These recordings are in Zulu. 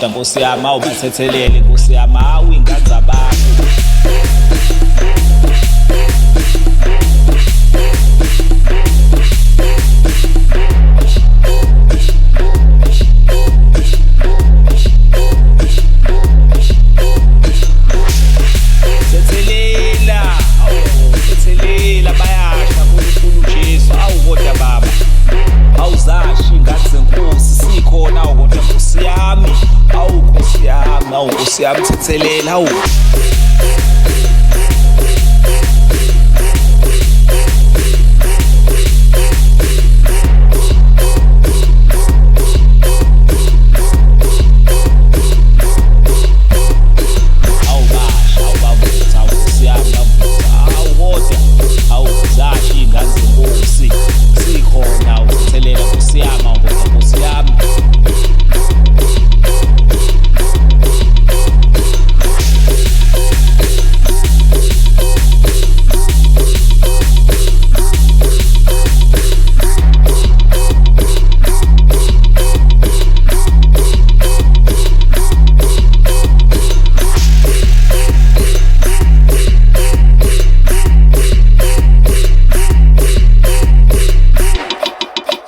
kodwa nkosi yami awubithethelele nkosi yami hawu ingane zabantu. Thethelela bayasha kuNkulunkulu Jesu awu kodwa baba awuzashi ingane zenkosi sikhona awu kodwa nkosi yami awu nkosi yami awu nkosi yami thethelela awu.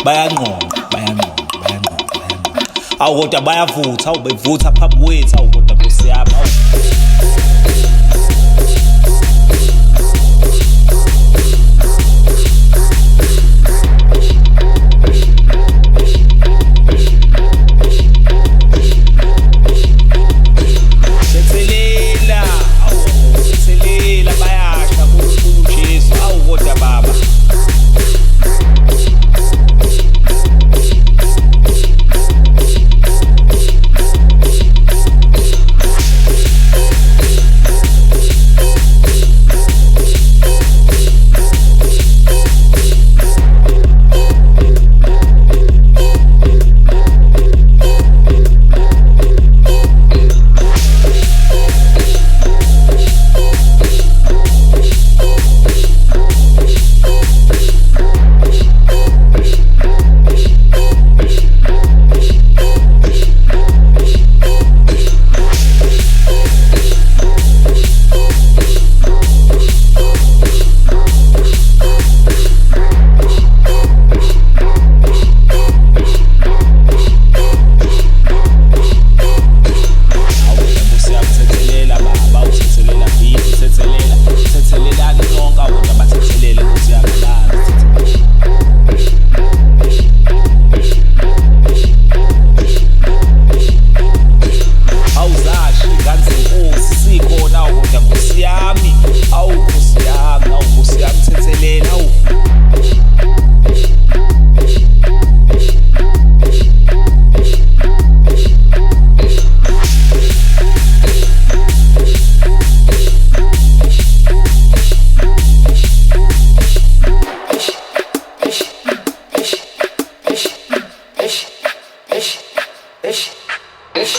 Bayanqonqa awu kodwa bayavutha awu bevutha phambi kwethu awu kodwa nkosi yami awu. Thethelela awu thethelela bayasha kuNkulunkulu Jesu awu kodwa baba. Ish.